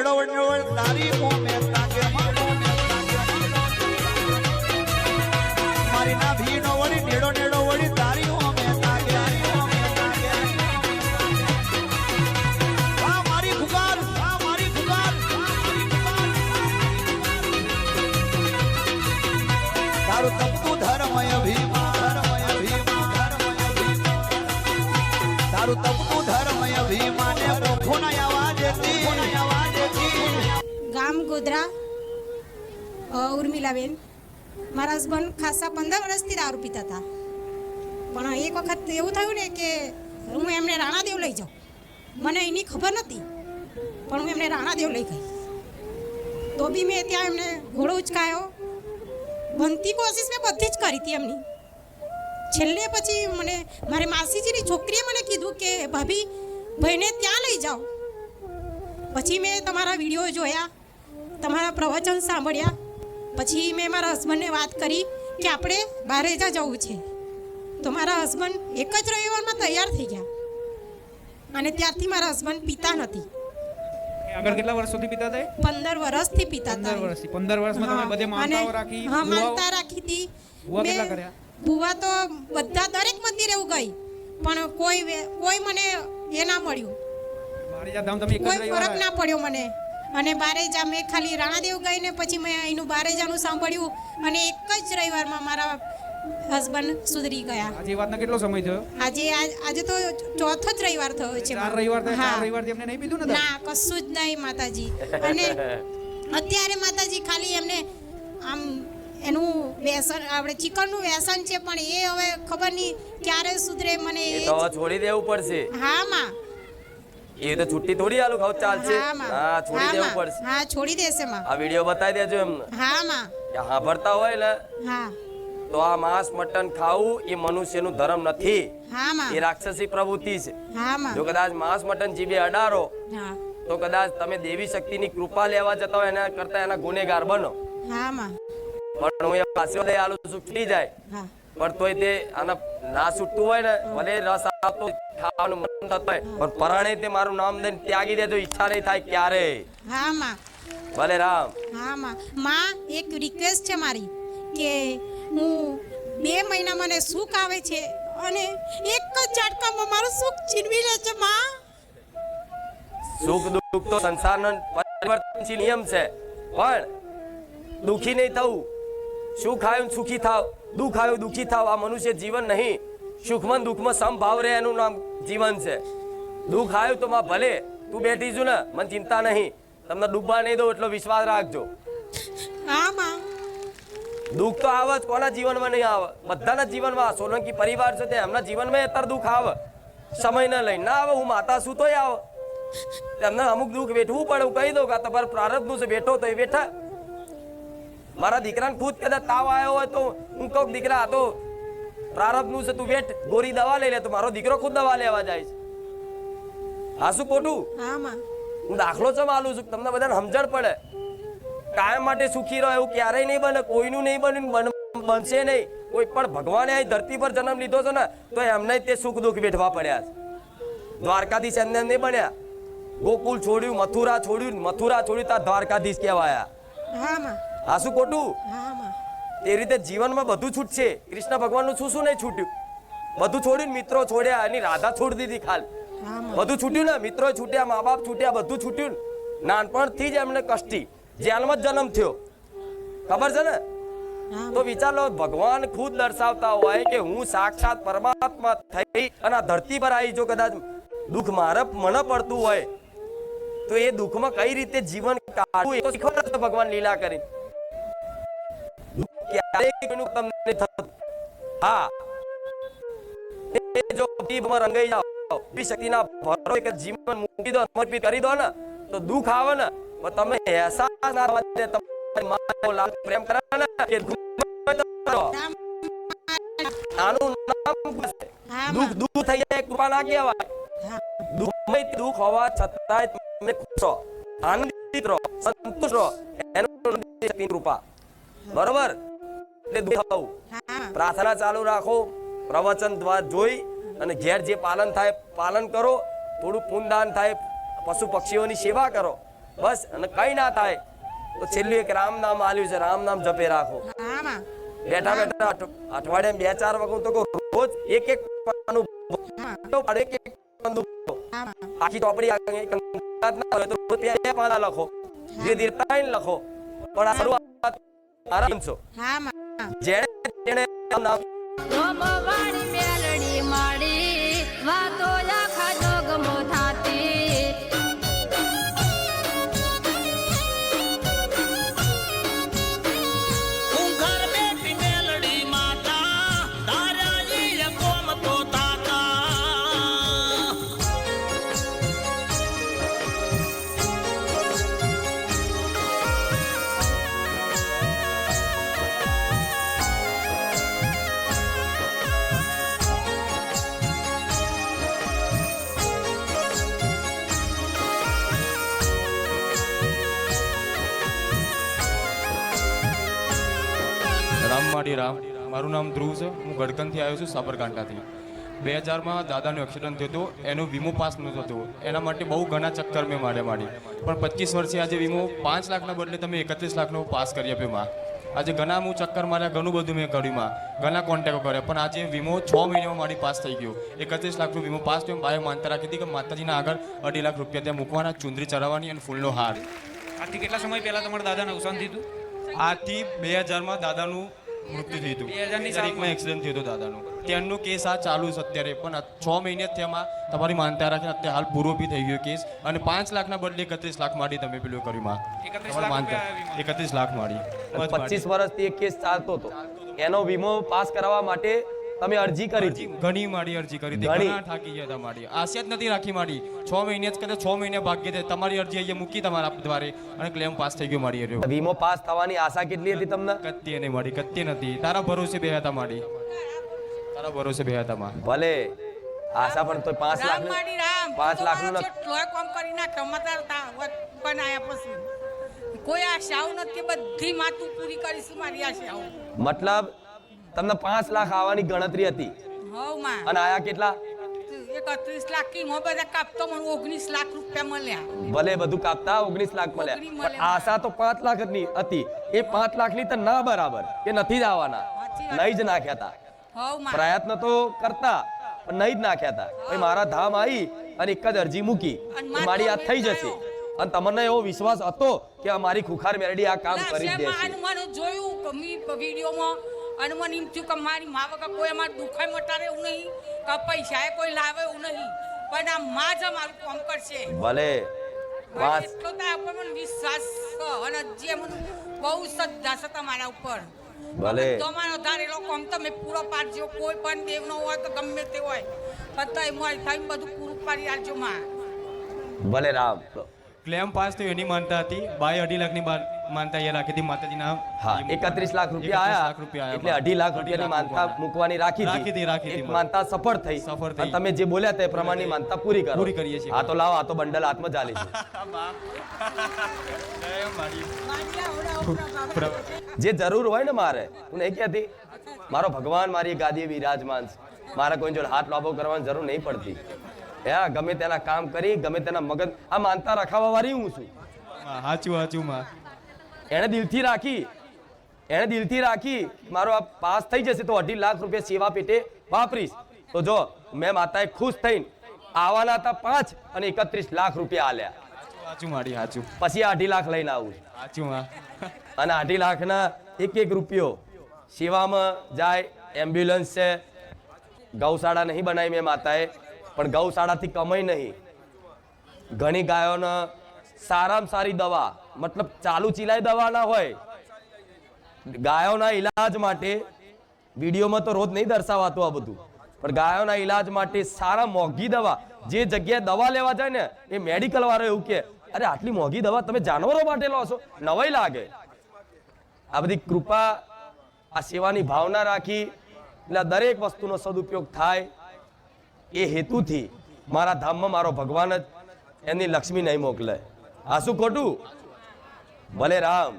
નેડો તારી મોમે તાકે મારી ના ભીનો વળી નેડો વળી તારી મોમે તાકે આ મારી ફુકાર તારું તપતું ધર્મય અભિમાન તારું તપતું ધર્મય અભિમાને મોખોના આવાજથી ગામ ગોધરા ઉર્મિલાબેન મારા હસબન્ડ ખાસા 15 વર્ષથી દારૂ પીતા હતા પણ એક વખત એવું થયું ને કે હું એમને રાણાદેવ લઈ જાઉં મને એની ખબર નહોતી પણ હું એમને રાણાદેવ લઈ ગઈ તો બી મેં ત્યાં એમને ઘોડો ઉચકાયો બનતી કોશિશ મેં બધી જ કરી હતી એમની છેલ્લે પછી મને મારી માસીજીની છોકરીએ મને કીધું કે ભાભી ભાઈને ત્યાં લઈ જાઓ પછી મેં તમારા વિડીયો જોયા તમારા પ્રવચન સાંભળ્યા પછી મેં મારા હસબન્ડને વાત કરી કે આપણે બારેજા જવું છે તો મારા હસબન્ડ એક જ રવિવારમાં તૈયાર થઈ ગયા અને ત્યારથી મારા હસબન્ડ પીતા નથી આગળ કેટલા વર્ષ સુધી પીતા હતા 15 વર્ષથી પીતા હતા 15 વર્ષમાં તમે બધે માનતાઓ રાખી હા માનતા રાખી હતી ભૂવા કેટલા કર્યા ભૂવા તો બધા દરેક મંદિરે એવું ગઈ પણ કોઈ મને એ ના મળ્યું બારેજા ધામ તમે એક જ કોઈ રવિવાર ફરક ના પડ્યો મને અને બારેજા મેં ખાલી રાણાદેવ ગઈ ને પછી મેં અહીંનું બારેજાનું સાંભળ્યું અને એક જ રવિવારમાં મારા હસબન્ડ સુધરી ગયા આજે વાતનો કેટલો સમય થયો આજે તો ચોથો જ રવિવાર થયો છે 4 રવિવાર થયા 4 રવિવારથી એમને નહીં પીધું ને ના કશું જ નહીં માતાજી અને અત્યારે માતાજી ખાલી એમને આમ એનું વ્યસન આપણે ચિકનનું વ્યસન છે પણ એ હવે ખબર નહીં ક્યારે સુધરે મને તો છોડી દેવું પડશે હા માં એ તો છૂટી થોડી આલું ખાવ ચાલશે હા છોડી દેવું પડશે હા છોડી દેશે માં આ વિડિયો બતાવી દેજો એમને હા માં કે સાંભળતા હોય ને હા તો આ માંસ મટન ખાવું એ મનુષ્યનું ધર્મ નથી હા માં એ રાક્ષસી પ્રવૃત્તિ છે હા માં જો કદાચ માંસ મટન જીભે અડારો હા તો કદાચ તમે દેવી શક્તિની કૃપા લેવા જતા હોય એના કરતા એના ગુનેગાર બનો હા માં પણ હું એ આશીર્વાદ આલુ છૂટી જાય હા પણ તોય તે આના ના છૂટતું હોય ને ભલે રસ આવતો ખાવાનું મન થતું હોય પણ પરાણે તે મારું નામ દઈને ત્યાગી દેજો ઈચ્છા નહીં થાય ક્યારે હા માં ભલે રામ હા માં એક રિક્વેસ્ટ છે મારી કે હું 2 મહિના મને સુખ આવે છે અને એક જ ઝટકામાં મારું સુખ છીનવી લે છે માં સુખ દુઃખ તો સંસારનો પરિવર્તનશીલ નિયમ છે પણ દુઃખી નહીં થવું સુખ આવ્યું સુખી થાવ દુઃખ આવ્યું દુઃખી થાવ આ મનુષ્ય જીવન નહીં સુખમાં દુઃખમાં સમભાવ રહે એનું નામ જીવન છે દુઃખ આવ્યું તો માં ભલે તું બેઠી છું ને મને ચિંતા નહીં તમને ડૂબવા નહીં દો એટલો વિશ્વાસ રાખજો હા માં દુઃખ તો આવે જ કોના જીવનમાં નહીં આવે બધાના જીવનમાં સોલંકી પરિવાર છે તે એમના જીવનમાં અત્યારે દુઃખ આવે સમય ન લઈને ના આવે હું માતા છું તોય આવે તેમને અમુક દુઃખ વેઠવું પડે હું કહી દઉં કે તમારે પ્રારબ્ધનું છે બેઠો તો એ બેઠા મારા દીકરાને ખુદ કદાચ તાવ આવ્યો હોય તો હું કહું દીકરા આ તો પ્રારબ્ધનું છે તું બેઠ ગોરી દવા લઈ લે તો મારો દીકરો ખુદ દવા લેવા જાય છે હા શું ખોટું હા માં હું દાખલો ચમ આલું છું તમને બધાને સમજણ પડે કાયમ માટે સુખી રહો એવું ક્યારેય નહીં બને કોઈનું નહીં બનશે નહીં કોઈ પણ ભગવાને આ ધરતી પર જન્મ લીધો છે ને તો એમને તે સુખ દુઃખ વેઠવા પડ્યા છે દ્વારકાધીશ એમને નહીં બન્યા ગોકુલ છોડ્યું મથુરા છોડ્યું ત્યાં દ્વારકાધીશ કહેવાયા હા માં આ શું ખોટું હા માં એ રીતે જીવનમાં બધું છૂટશે કૃષ્ણ ભગવાનનું શું નહીં છૂટ્યું બધું છોડ્યું મિત્રો છોડ્યા એની રાધા છોડી દીધી ખાલી હા માં બધું છૂટ્યું ને મિત્રો છૂટ્યા મા બાપ છૂટ્યા બધું છૂટ્યું નાનપણથી જ એમને કષ્ટી જેલમાં જ જન્મ થયો ખબર છે ને તો વિચાર લો ભગવાન ખુદ દર્શાવતા હોય કે હું સાક્ષાત પરમાત્મા થઈ અને આ ધરતી પર આવી જો કદાચ દુઃખ મને પડતું હોય તો એ દુઃખમાં કઈ રીતે જીવન કાઢવું એ તો શીખવાડે છે ભગવાન લીલા કરી હા જો રંગાઈ જાઓ શક્તિના ભરો કે જીવન મૂકી દો સમર્પિત કરી દો ને તો દુઃખ આવે ને તમે અહેસાસ ના થાય તમારી પ્રેમ કરે ને કે આનું નામ દુઃખ દૂર થઈ જાય કૃપા ના કહેવાય દુઃખ હોવા છતાંય તમે ખુશ રહો આનંદિત રહો સંતુષ્ટ રહો એનું કૃપા બરોબર એટલે દુઃખ આવું પ્રાર્થના ચાલુ રાખો પ્રવચન દ્વારા જોઈ અને ઘેર જે પાલન થાય પાલન કરો થોડું પુણ્યદાન થાય પશુ પક્ષીઓની સેવા કરો બસ અને કઈ ના થાય તો છેલ્લું એક રામ નામ આલ્યું છે, રામ નામ જપે રાખો. હા માં બેઠા બેઠા અઠવાડિયામાં 2-4 વખત તો રોજ એક એક પાનું પડે, એક એક પાનું હા માં આખી ચોપડી ના હોય તો રોજ 2 પાના લખો, ધીરે ધીરે 3 લખો, પણ આ શરૂઆત આરામ છો. હા માં જેણે જેણે નામ ગોમવાળી મેલડી માડી વાતો આખા જોગમો થાતી હું ઘર બેઠી મેલડી માતા તારા ઈ કોમ તો તાતા. રામ માડી રામ. મારું નામ ધ્રુવ છે. હું ગડકનથી આવ્યો છું, સાબરકાંઠાથી. 2000માં દાદાનો એક્સિડન્ટ થયો હતો, એનો વીમો પાસ નહોતો થતો. એના માટે બહુ ઘણા ચક્કર મેં માડી પણ 25 વર્ષે આજે વીમો 5 લાખના બદલે તમે 31 લાખનો પાસ કરી આપ્યો માં. આજે ઘણા હું ચક્કર માર્યા, ઘણું બધું મેં કર્યું માં, ઘણા કોન્ટેક્ટો કર્યા, પણ આજે વીમો 6 મહિનામાં મારી પાસ થઈ ગયો. 31 લાખનો વીમો પાસ થયો. બાએ માનતા રાખી હતી કે માતાજીના આગળ 2.5 લાખ રૂપિયા ત્યાં મૂકવાના, ચુંદરી ચડાવવાની અને ફૂલનો હાર. આજથી કેટલા સમય પહેલા તમારા દાદાને અવસાન થયું હતું? આજથી 2000માં દાદાનું મૃત્યુ થયું હતું. 2000ની તારીખમાં એક્સિડન્ટ થયો હતો દાદાનો. ત્યારનો કેસ આ ચાલુ છે અત્યારે, પણ 6 મહિને તેમાં તમારી માનતા રાખીને અત્યારે હાલ પૂરો બી થઈ ગયો કેસ, અને 5 લાખના બદલે 31 લાખ માડી તમે પેલું કર્યું માં. 31 લાખ માનતા રૂપિયા 31 લાખ માડી. 25 વર્ષથી એક કેસ ચાલતો હતો, એનો વીમો પાસ કરાવવા માટે તમે અરજી કરી હતી. ઘણી માડી અરજી કરી હતી, ઘણી. ઘણા થાકી ગયા હતા માડી. આશા જ નથી રાખી માડી. 6 મહિને જ કદાચ 6 મહિને ભાગ્ય છે. તમારી અરજી અહીંયા મૂકી તમારા દ્વારે અને ક્લેમ પાસ થઈ ગયો માડી. રહ્યો વીમો પાસ થવાની આશા કેટલી હતી તમને? કત્તી નહીં માડી, કત્તી નથી. તારા ભરોસે બે હતા માડી, તારા ભરોસે બે હતા માં. ભલે આશા પણ તો 5 લાખ માડી રામ 5 લાખનું ન- કેટલોય કામ કરી નાખ મતારતા પણ આયા પછી કોઈ આશાઓ નથી, બધી માતું પૂરી કરીશું મારી આશાઓ. મતલબ તમને 5 લાખ આવવાની ગણતરી હતી હવ માં અને આયા કેટલા? 31 લાખ કી મો બધા કાપતો મને 19 લાખ રૂપિયા મળ્યા. ભલે બધું કાપતા 19 લાખ મળ્યા, 19 પણ મળ્યા. આશા તો 5 લાખ ની હતી. એ 5 લાખની તો ના બરાબર, એ નથી જ આવવાના, સાચી વાત. નહીં જ નાખ્યા હતા. હવ માં પ્રયત્ન તો કરતા પણ નહીં જ નાખ્યા હતા. પછી મારા ધામ આવી અને એક જ અરજી મૂકી અને કે મારી આ થઈ જશે, અને તમને એવો વિશ્વાસ હતો કે અમારી ખુખાર મેરડી આ કામ કરી જ દેશે. મને જોયું કે મી વિડીયોમાં અને મને એમ થયું કે મારી મા વગર કોઈ અમારે દુખાય મટાડે એવું નહીં, કે પૈસા કોઈ લાવે એવું નહીં, પણ આ માં જ અમારું કામ કરશે. ભલે પાંચ એટલો તો આપણને મને વિશ્વાસ છે અને જે મને બહુ શ્રદ્ધા છે તમારા ઉપર. ભલે. તમારો ધારેલો કામ તમે પૂરો પાડજો, કોઈ પણ દેવનો હોય તો ગમે તે હોય, છતાંય મોય થાય બધું પૂરું પાડી આપજો માં. ભલે રામ. ક્લેમ પાસ થયો એની માનતા હતી. બાય 2.5 લાખની માનતા એ રાખી હતી માતાજીના. હા 31 લાખ રૂપિયા 31 આયા લાખ રૂપિયા આયા. એટલે 2.5 લાખ રૂપિયાની માનતા મૂકવાની રાખી રાખી હતી. હતી. એક માનતા સફળ થઈ સફળ થઈ. અને તમે જે બોલ્યા તે પ્રમાણની માનતા પૂરી કરો. પૂરી કરીએ છીએ. હા તો લાવો, આ તો બંડલ હાથમાં ચાલી છે. જે જરૂર હોય ને મારે, હું નહીં કહેતી મારો ભગવાન મારી ગાદીએ વિરાજમાન છે, મારે કોઈ જોડે હાથ લાંબો કરવાની જરૂર નહીં પડતી. હા ગમે તેના કામ કરી, ગમે તેના મગજ, આ માનતા રખાવા વાળી હું છું. હાચું માં. એણે દિલથી રાખી મારો આ પાસ થઈ જશે તો 2.5 લાખ રૂપિયા સેવા પેટે વાપરીશ. તો જો મેં માતાએ ખુશ થઈને આવવાના હતા 5 અને 31 લાખ રૂપિયા આલ્યા. હાચું માડી, હાચું. પછી આ 2.5 લાખ લઈને આવું છું. હાચું માં. અને 2.5 લાખના એક રૂપિયો સેવામાં જાય. એમ્બ્યુલન્સ છે, ગૌશાળા નહીં બનાવી મેં માતાએ, પણ ગૌશાળાથી કમાઈ નહીં. ઘણી ગાયોને સારામાં સારી દવા, મતલબ ચાલુ ચિલાઈ દવા ના હોય, ગાયોના ઈલાજ માટે વિડીયોમાં તો રોજ નહીં દર્શાવાતું આ બધું, પણ ગાયોના ઈલાજ માટે સારા મોંઘી દવા, જે જગ્યાએ દવા લેવા જાય ને એ મેડિકલ વાળો એવું કે અરે આટલી મોંઘી દવા તમે જાનવરો માટે લો છો, નવાઈ લાગે. આ બધી કૃપા, આ સેવાની ભાવના રાખી એટલે દરેક વસ્તુનો સદુપયોગ થાય એ હેતુથી મારા ધામમાં મારો ભગવાન જ એમની લક્ષ્મી નહીં મોકલે. આ શું ખોટું? ભલે રામ.